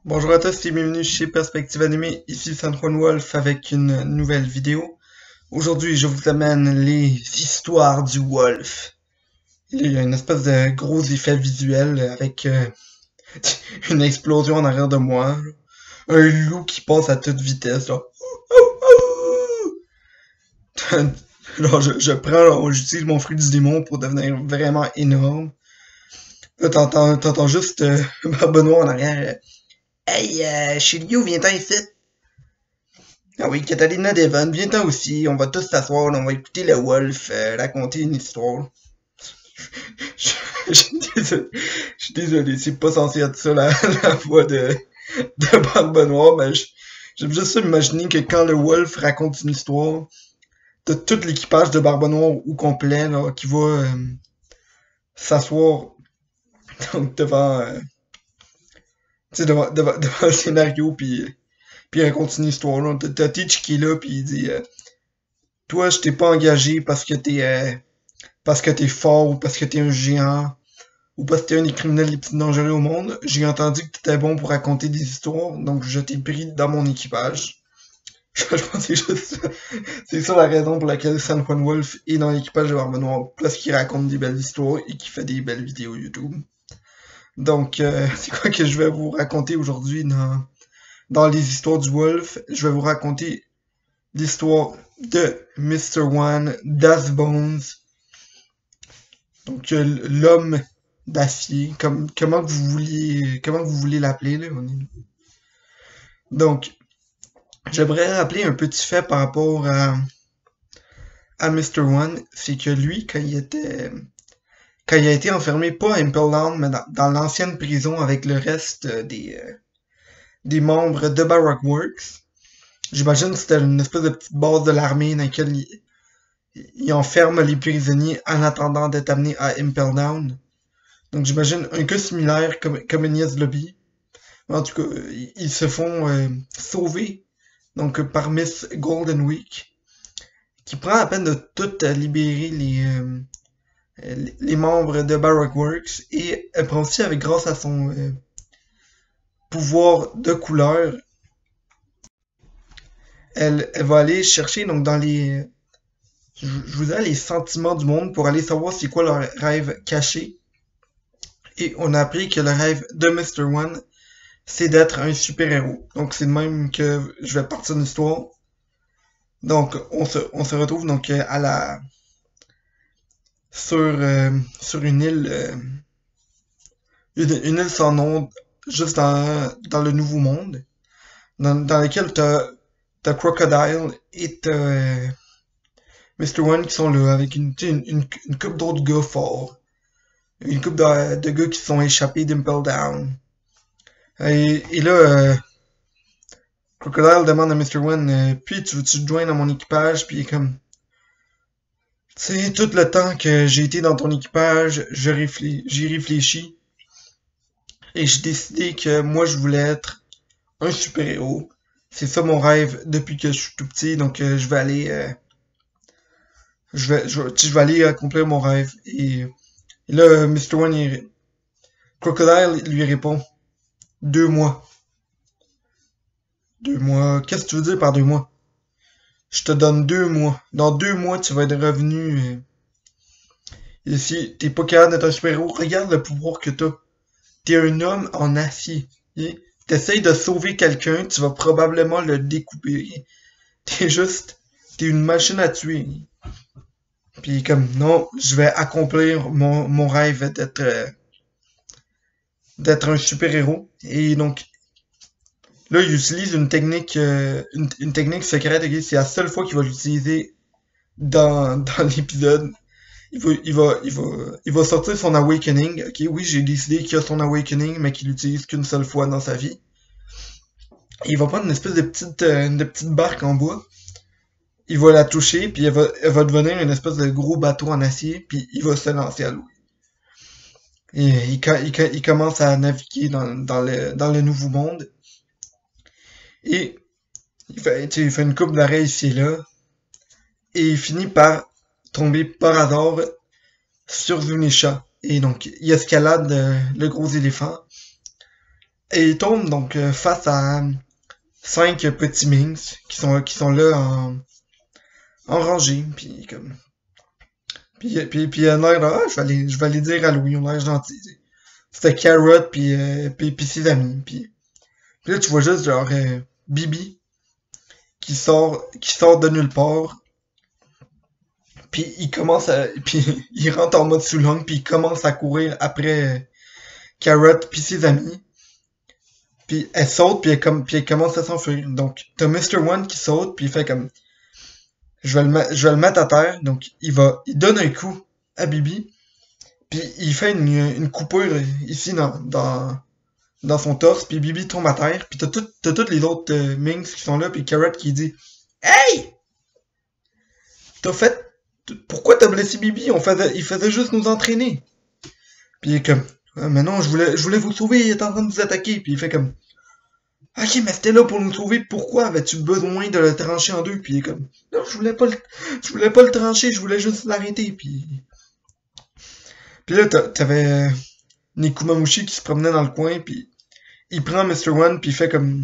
Bonjour à tous et bienvenue chez Perspective Animée, ici San Juan Wolf avec une nouvelle vidéo. Aujourd'hui, je vous amène les histoires du Wolf. Il y a une espèce de gros effet visuel avec une explosion en arrière de moi. Un loup qui passe à toute vitesse. Là. Alors, j'utilise mon fruit du démon pour devenir vraiment énorme. Là, t'entends juste Barbe Noire en arrière. Hey, Shiryu, viens-t'en ici. Ah oui, Catalina Devon, viens-t'en aussi. On va tous s'asseoir, on va écouter le Wolf raconter une histoire. Je suis désolé, c'est pas censé être ça la voix de Barbe Noire, mais j'aime juste ça imaginer que quand le Wolf raconte une histoire, t'as tout l'équipage de Barbe Noire au complet là, qui va s'asseoir donc devant le scénario puis il raconte une histoire là. T'as Teach qui est là puis il dit toi je t'ai pas engagé parce que t'es fort ou parce que t'es un géant ou parce que t'es un des criminels les plus dangereux au monde. J'ai entendu que t'étais bon pour raconter des histoires, donc je t'ai pris dans mon équipage. Je pense que c'est juste ça. C'est ça la raison pour laquelle San Juan Wolf est dans l'équipage de Barbe Noire, parce qu'il raconte des belles histoires et qu'il fait des belles vidéos YouTube. Donc, c'est quoi que je vais vous raconter aujourd'hui dans les histoires du Wolf? Je vais vous raconter l'histoire de Mr. One, Das Bones, donc l'homme d'acier, comment vous voulez l'appeler là. Donc, j'aimerais rappeler un petit fait par rapport à Mr. One, c'est que lui, quand il a été enfermé, pas à Impel Down, mais dans l'ancienne prison avec le reste des membres de Baroque Works. J'imagine que c'était une espèce de petite base de l'armée dans laquelle il enferme les prisonniers en attendant d'être amenés à Impel Down. Donc j'imagine un cas similaire comme Enies Lobby. En tout cas, ils se font sauver donc par Miss Golden Week, qui prend la peine de tout libérer les membres de Baroque Works et elle prend aussi avec grâce à son pouvoir de couleur, elle va aller chercher donc dans je vous dirais les sentiments du monde pour aller savoir c'est quoi leur rêve caché. Et on a appris que le rêve de Mr. One, c'est d'être un super-héros. Donc c'est de même que je vais partir de l'histoire. Donc on se retrouve donc sur une une île sans nom, juste dans le Nouveau Monde, dans lequel t'as Crocodile et t'as Mr. One qui sont là, avec une couple d'autres gars forts. Une couple de gars qui se sont échappés d'Impel Down. Et là, Crocodile demande à Mr. One, puis tu veux-tu te joindre à mon équipage? Puis il est comme, tu sais, tout le temps que j'ai été dans ton équipage, j'y réfléchis. Et j'ai décidé que moi, je voulais être un super-héros. C'est ça mon rêve depuis que je suis tout petit, donc je vais aller... je vais aller accomplir mon rêve. Et là, Mr. One, Crocodile lui répond, 2 mois. 2 mois. Qu'est-ce que tu veux dire par 2 mois? Je te donne 2 mois. Dans 2 mois, tu vas être revenu. Et si t'es pas capable d'être un super-héros, regarde le pouvoir que t'as. T'es un homme en acier. T'essayes de sauver quelqu'un, tu vas probablement le découper. T'es une machine à tuer. Puis comme, non, je vais accomplir mon rêve d'être un super-héros. Et donc, là, il utilise une technique, une technique secrète, ok? C'est la seule fois qu'il va l'utiliser dans l'épisode. Il va sortir son awakening, ok? Oui, j'ai décidé qu'il a son awakening, mais qu'il l'utilise qu'une seule fois dans sa vie. Et il va prendre une espèce de petite barque en bois. Il va la toucher, puis elle va devenir une espèce de gros bateau en acier, puis il va se lancer à l'eau. Et il commence à naviguer dans le Nouveau Monde. Et il fait une coupe d'arrêt ici et là. Et il finit par tomber par hasard sur Zunisha. Et donc, il escalade le gros éléphant. et il tombe donc face à 5 petits Minx qui sont là en rangée, puis comme puis il a l'air de, je vais aller dire allô, ils ont l'air gentils. Tu sais. C'était Carrot puis ses amis, puis là tu vois juste genre Bibi qui sort de nulle part, puis puis il rentre en mode sous langue, puis il commence à courir après Carrot puis ses amis. Puis elle saute, puis elle commence à s'enfuir. Donc, t'as Mr. One qui saute, puis il fait comme, je vais le mettre à terre. Donc, il donne un coup à Bibi, puis il fait une coupure ici dans son torse, puis Bibi tombe à terre, puis t'as toutes les autres Minx qui sont là, puis Carrot qui dit, Hey! T'as fait, pourquoi t'as blessé Bibi? Il faisait juste nous entraîner. Puis il est comme, Ah, mais non, je voulais vous sauver, il est en train de vous attaquer. Puis il fait comme, Ok, mais c'était là pour nous sauver, pourquoi avais-tu besoin de le trancher en deux? Puis il est comme, non, je voulais pas le trancher, je voulais juste l'arrêter. Puis là, t'avais Nikumamushi qui se promenait dans le coin, puis il prend Mr. One, puis il fait comme,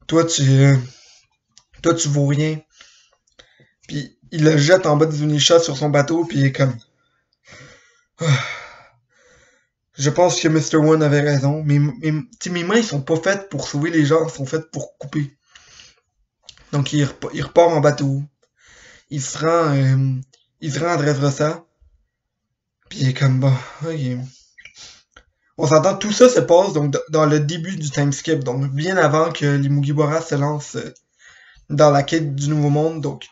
toi tu, euh, toi tu vaux rien. Puis il le jette en bas d'une échelle sur son bateau, puis il est comme, Ah, je pense que Mr. One avait raison. Mes mains sont pas faites pour sauver les gens, elles sont faites pour couper. Donc il repart en bateau. Il se rend, euh, il se rend à Dressrosa. Puis il est comme bon, ok. On s'entend, tout ça se passe donc dans le début du time skip, donc bien avant que les Mugiwara se lancent dans la quête du Nouveau Monde. Donc,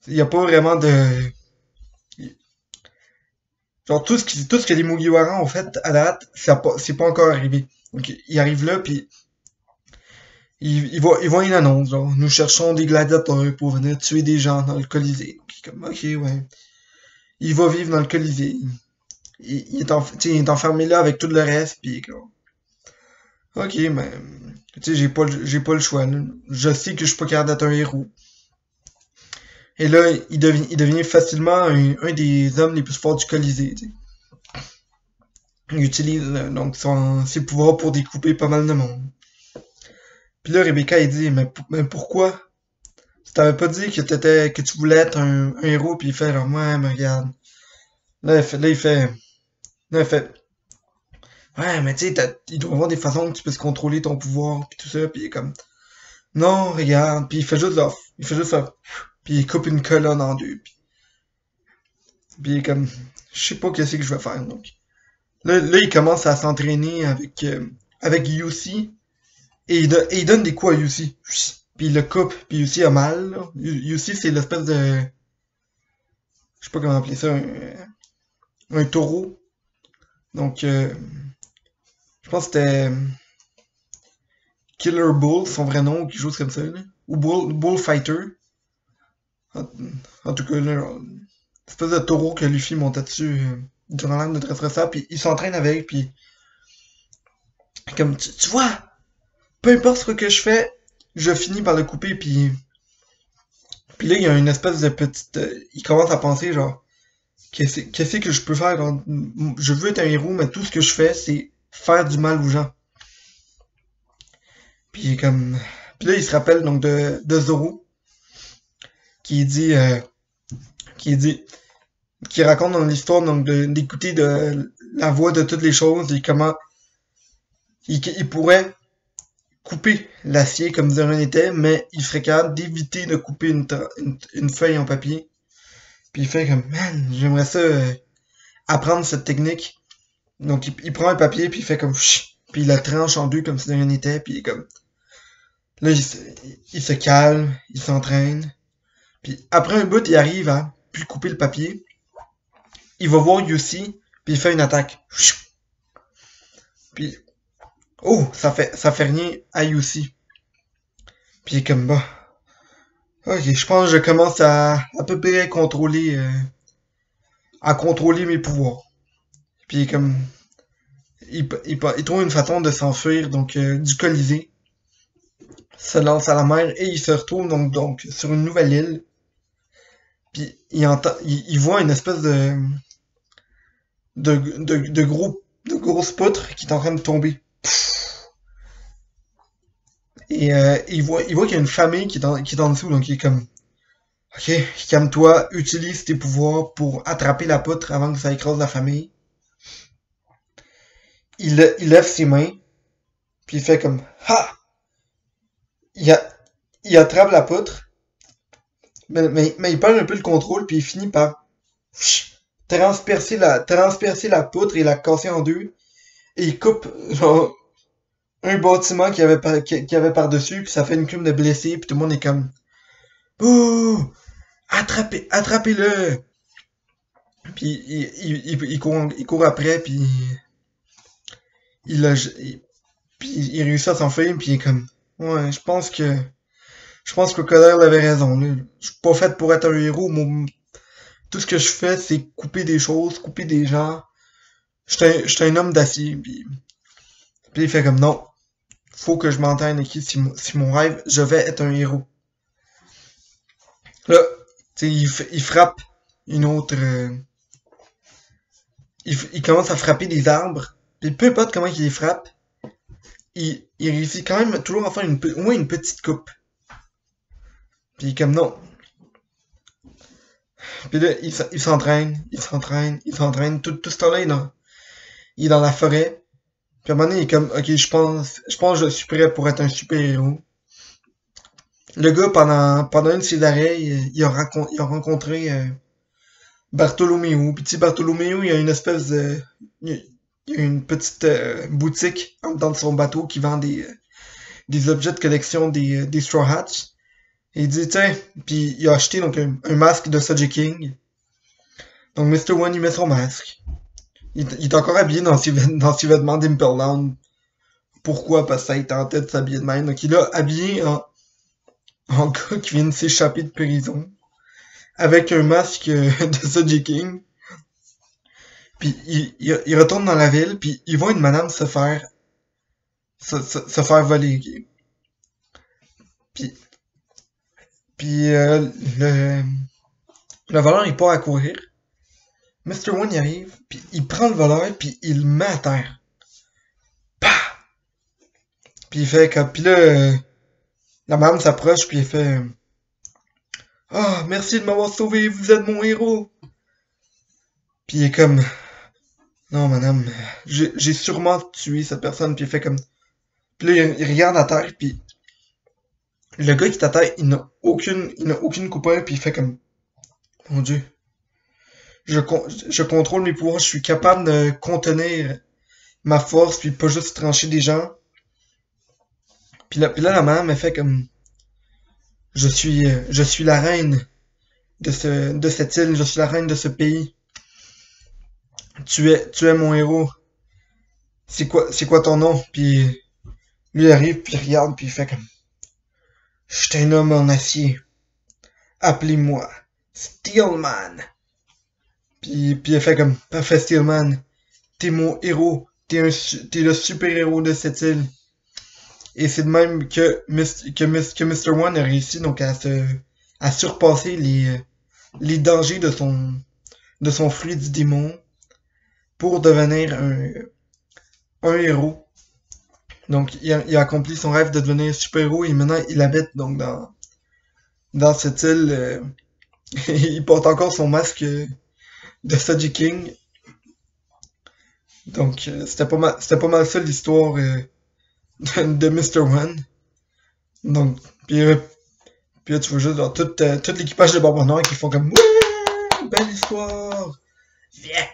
il n'y a pas vraiment de. Genre, tout ce que les Mugiwara ont fait à date, c'est pas encore arrivé. Donc, ils arrivent là, puis ils voient une annonce, genre, nous cherchons des gladiateurs pour venir tuer des gens dans le Colisée. Donc, il est comme, ok, ouais. Il va vivre dans le Colisée. Il est enfermé là avec tout le reste, puis comme, ok, mais, j'ai pas le choix, là. Je sais que je suis pas capable d'être un héros. Et là, il devient facilement un des hommes les plus forts du Colisée, tu sais. Il utilise donc ses pouvoirs pour découper pas mal de monde. Puis là, Rebecca, il dit, mais pourquoi? Tu t'avais pas dit que tu voulais être un héros, puis il fait, genre, ouais, mais regarde. Là, il fait, ouais, mais tu sais, il doit y avoir des façons que tu peux contrôler ton pouvoir, puis tout ça, puis il est comme, non, regarde, puis il fait juste ça, puis il coupe une colonne en deux, puis il est comme, je sais pas qu'est-ce que je vais faire, donc. Là, il commence à s'entraîner avec Yusi, et il donne des coups à Yusi, puis il le coupe, puis Yusi a mal, là. Yusi, c'est l'espèce de, je sais pas comment appeler ça, un taureau, donc, je pense que c'était Killer Bull, son vrai nom, ou quelque chose comme ça, là. Ou Bullfighter. En, en tout cas, là, une espèce de taureau que Luffy montait dessus durant l'arme de Dressrosa, puis il s'entraîne avec, puis comme, tu vois, peu importe ce que je fais, je finis par le couper, puis là, il y a une espèce de petite... il commence à penser, genre, qu'est-ce que je peux faire? Genre, je veux être un héros, mais tout ce que je fais, c'est faire du mal aux gens. Puis comme... Puis là, il se rappelle donc de Zoro, qui dit... qui dit... qui raconte dans l'histoire donc d'écouter la voix de toutes les choses et comment il pourrait couper l'acier comme de rien n'était, mais il serait capable d'éviter de couper une feuille en papier. Puis il fait comme, man, j'aimerais ça apprendre cette technique. Donc il prend un papier, puis il fait comme, chut, puis il la tranche en deux comme si de rien n'était, puis il est comme, là il se calme, il s'entraîne. Puis après un bout, il arrive à plus couper le papier. Il va voir Yusi, puis il fait une attaque. Chut. Puis, oh, ça fait rien à Yusi. Puis il est comme, bah, ok, je pense que je commence à peu près à contrôler mes pouvoirs. Puis comme il trouve une façon de s'enfuir donc du Colisée, se lance à la mer et il se retrouve donc sur une nouvelle île. Puis il voit une espèce de grosse poutre qui est en train de tomber. Et il voit qu'il y a une famille qui est en dessous, donc il est comme, ok, calme-toi, utilise tes pouvoirs pour attraper la poutre avant que ça écrase la famille. Il lève ses mains, puis il fait comme, ha! Il, a- il attrape la poutre, mais il perd un peu le contrôle, puis il finit par transpercer la poutre et la casser en deux. Et il coupe genre, un bâtiment qu'il y avait par-dessus, puis ça fait une clume de blessés, puis tout le monde est comme, ouh! Attrapez-le! Puis il court après, puis il, a- il- puis il réussit à s'enfuir, puis il est comme, ouais, je pense que Crocodile avait raison, là. Je suis pas fait pour être un héros, tout ce que je fais, c'est couper des choses, couper des gens. J'étais un homme d'acier, puis il fait comme, non, faut que je m'entraîne ici, si mon rêve, je vais être un héros. Là, tu sais, il frappe une autre, il commence à frapper des arbres, puis peu importe comment il les frappe, il réussit quand même toujours à faire au moins une petite coupe. Puis comme non. Puis là, il s'entraîne. Tout ce temps-là, il est dans la forêt. Puis à un moment donné, il est comme, ok, je pense que je suis prêt pour être un super-héros. Le gars, pendant une de ses arrêts, il a rencontré Bartholoméo. Puis tu sais, Bartholoméo, il y a une espèce de... Il y a une petite boutique en dedans de son bateau qui vend des objets de collection des Straw Hats. Et il dit, tiens, puis il a acheté donc un masque de Soji King. Donc Mr. One, il met son masque. Il est encore habillé dans ses vêtements d'Imperland. Pourquoi? Parce que ça il tentait de s'habiller de même. Donc il a habillé en gars qui vient de s'échapper de prison. Avec un masque de Soji King. Puis il retourne dans la ville, puis il voit une madame se faire voler. Ok? Puis, puis le voleur il part à courir. Mr. One y arrive, puis il prend le voleur, puis il le met à terre. Pah! Puis il fait comme... Puis là, la madame s'approche, puis il fait... Ah, oh, merci de m'avoir sauvé, vous êtes mon héros. Puis il est comme... Non, madame, j'ai sûrement tué cette personne, puis il fait comme... Puis là, il regarde à terre, puis le gars qui est à terre, il n'a aucune coupure, puis il fait comme... Mon Dieu. Je contrôle mes pouvoirs, je suis capable de contenir ma force, puis pas juste trancher des gens. Puis là la madame, elle fait comme... Je suis la reine de cette île, je suis la reine de ce pays. Tu es mon héros. C'est quoi ton nom? Puis lui il arrive, puis il regarde, puis il fait comme... Je suis un homme en acier. Appelez-moi Steelman. Puis il fait comme... Parfait Steelman. T'es mon héros. T'es le super-héros de cette île. Et c'est de même que Mr. One a réussi donc à surpasser les dangers de son fruit du démon pour devenir un héros. Donc il a accompli son rêve de devenir super-héros et maintenant il habite donc dans cette île. Il porte encore son masque de Soji King. Donc c'était pas mal ça l'histoire de Mr. One. Donc, puis là, tu vois juste genre, tout l'équipage de Barbe Noire qui font comme ouais, belle histoire. Yeah,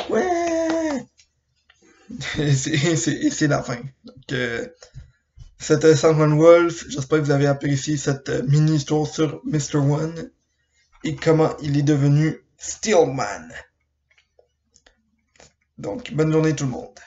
ouais. Et c'est la fin. Donc, c'était Sandman Wolf. J'espère que vous avez apprécié cette mini histoire sur Mr. One et comment il est devenu Steelman. Donc, bonne journée tout le monde.